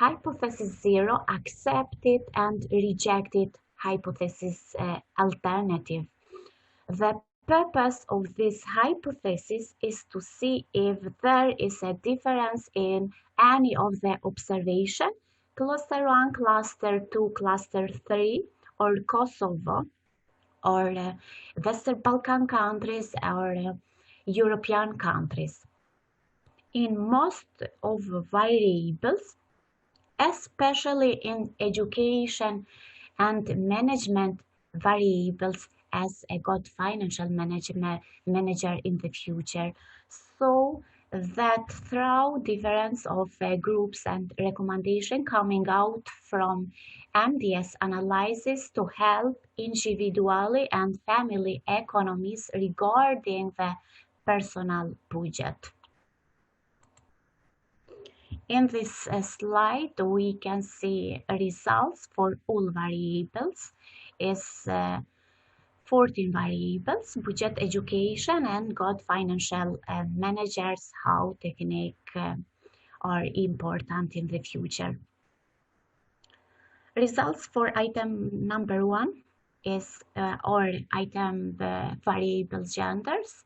Hypothesis 0, accepted and rejected hypothesis alternative. The purpose of this hypothesis is to see if there is a difference in any of the observation, cluster 1, cluster 2, cluster 3, or Kosovo, or Western Balkan countries, or European countries. In most of variables, especially in education and management variables, as a good financial manager in the future, so that through difference of groups and recommendation coming out from MDS analysis to help individually and family economies regarding the personal budget. In this slide, we can see results for all variables. Is 14 variables, budget, education, and good financial managers, how technique are important in the future. Results for item number 1 is, or item variable genders.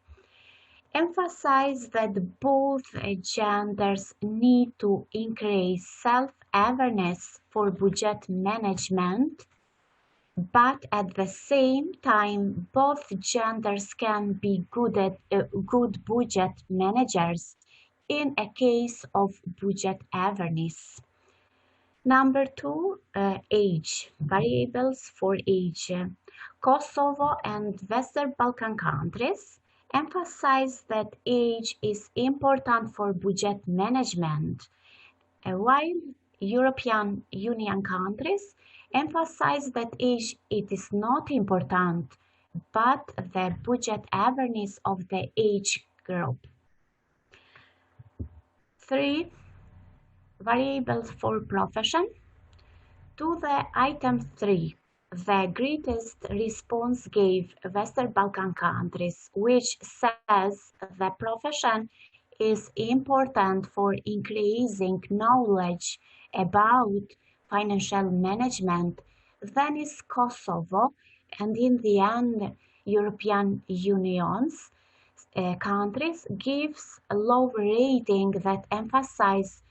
Emphasize that both genders need to increase self-awareness for budget management, but at the same time, both genders can be good budget managers in a case of budget awareness. Number 2, age. Variables for age. Kosovo and Western Balkan countries emphasize that age is important for budget management, while European Union countries emphasize that age it is not important, but the budget awareness of the age group. 3, variables for profession. To the item 3, the greatest response gave Western Balkan countries, which says the profession is important for increasing knowledge about financial management. Then is Kosovo, and in the end, European Union's countries gives a low rating that emphasize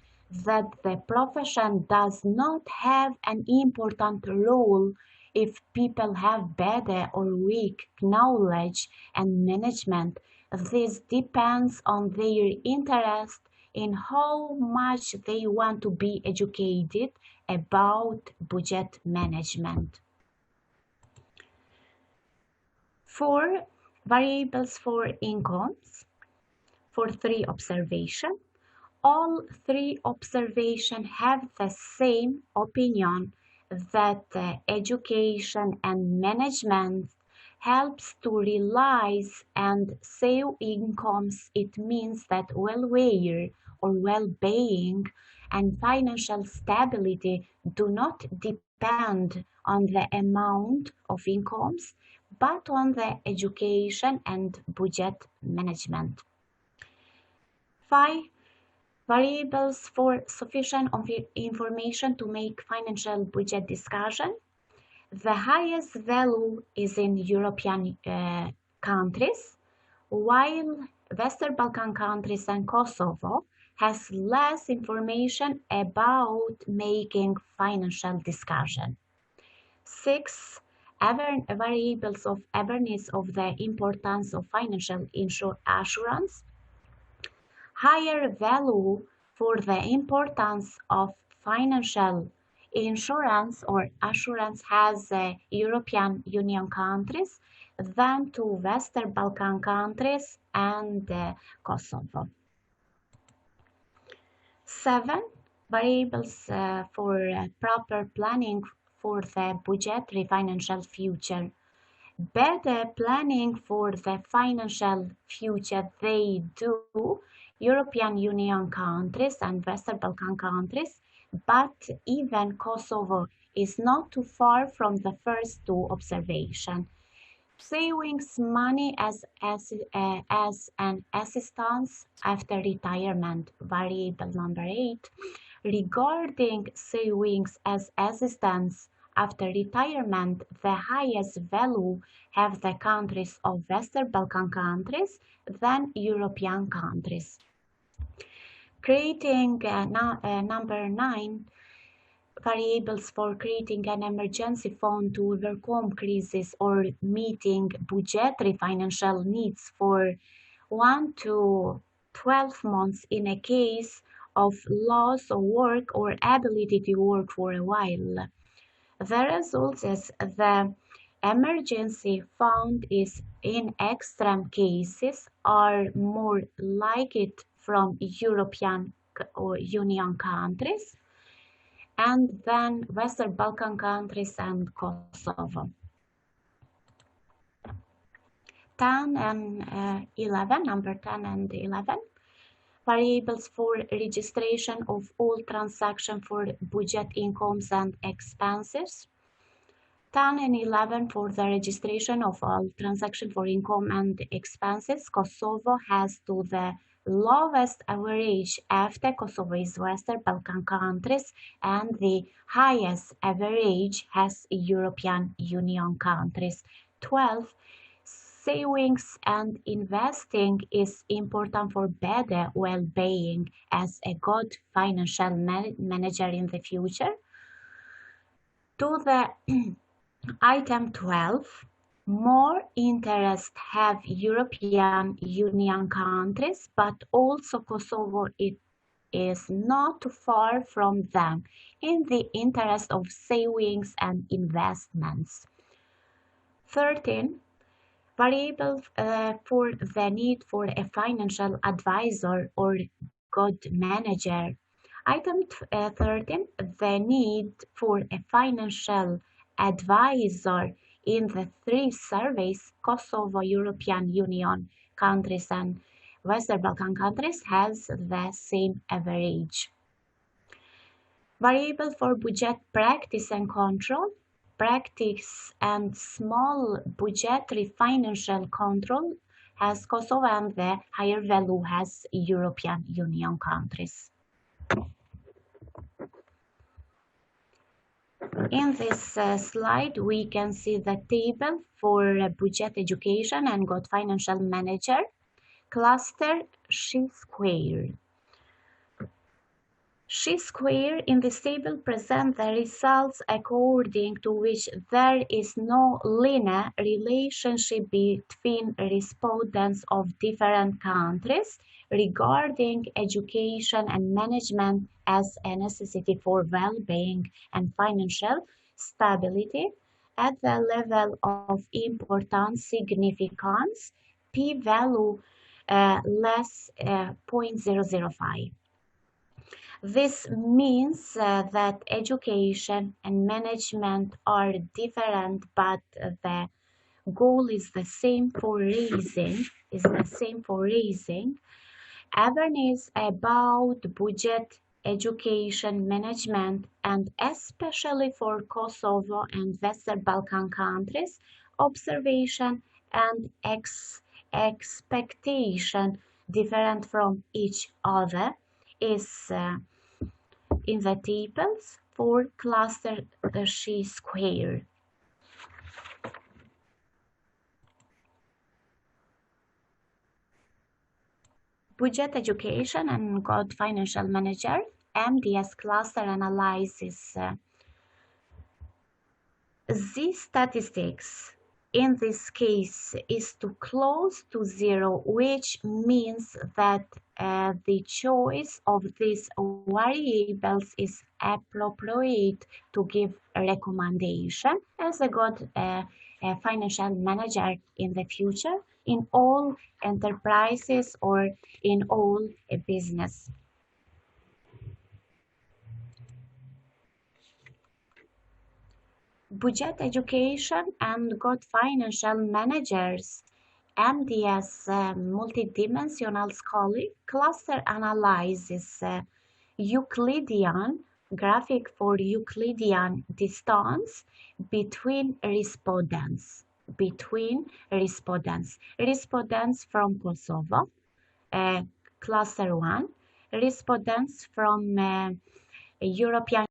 that the profession does not have an important role if people have better or weak knowledge and management. This depends on their interest in how much they want to be educated about budget management. 4, variables for incomes. For 3 observations. All 3 observations have the same opinion that education and management helps to realize and save incomes. It means that welfare or well-being and financial stability do not depend on the amount of incomes, but on the education and budget management. 5, variables for sufficient information to make financial budget discussion. The highest value is in European countries, while Western Balkan countries and Kosovo has less information about making financial discussion. 6, variables of awareness of the importance of financial assurance. Higher value for the importance of financial insurance or assurance has European Union countries than to Western Balkan countries and Kosovo. 7, variables for proper planning for the budgetary financial future. Better planning for the financial future they do European Union countries and Western Balkan countries, but even Kosovo is not too far from the first 2 observations. Savings money as an assistance after retirement. Variable number 8. Regarding savings as assistance after retirement, the highest value have the countries of Western Balkan countries than European countries. Creating number 9, variables for creating an emergency fund to overcome crises or meeting budgetary financial needs for 1 to 12 months in a case of loss of work or ability to work for a while. The result is the emergency fund is in extreme cases are more like it from European or Union countries and then Western Balkan countries and Kosovo. 10 and 11, number 10 and 11. Variables for registration of all transactions for budget incomes and expenses. 10 and 11 for the registration of all transactions for income and expenses. Kosovo has to the lowest average after Kosovo is Western Balkan countries and the highest average has European Union countries. 12. Savings and investing is important for better well-being as a good financial manager in the future. To the item 12, more interest have European Union countries, but also Kosovo it is not far from them in the interest of savings and investments. 13. Variable for the need for a financial advisor or good manager. Item 13, the need for a financial advisor in the three surveys, Kosovo, European Union countries and Western Balkan countries has the same average. Variable for budget practice and control. Practice and small budgetary financial control has Kosovo and the higher value has European Union countries. In this slide, we can see the table for budget education and good financial manager. Cluster chi-square. Chi-square in this table present the results according to which there is no linear relationship between respondents of different countries regarding education and management as a necessity for well-being and financial stability at the level of importance significance p-value less 0.005. This means that education and management are different, but the goal is the same for raising awareness about budget, education, management, and especially for Kosovo and Western Balkan countries, observation and expectation different from each other is in the tables for cluster chi-square. Budget education and good financial manager, MDS cluster analysis. These statistics in this case is too close to zero, which means that the choice of these variables is appropriate to give a recommendation as a good financial manager in the future in all enterprises or in all business. Budget education and good financial managers, MDS multidimensional scholarly cluster analysis, Euclidean graphic for Euclidean distance between respondents. Respondents from Kosovo, cluster 1, respondents from European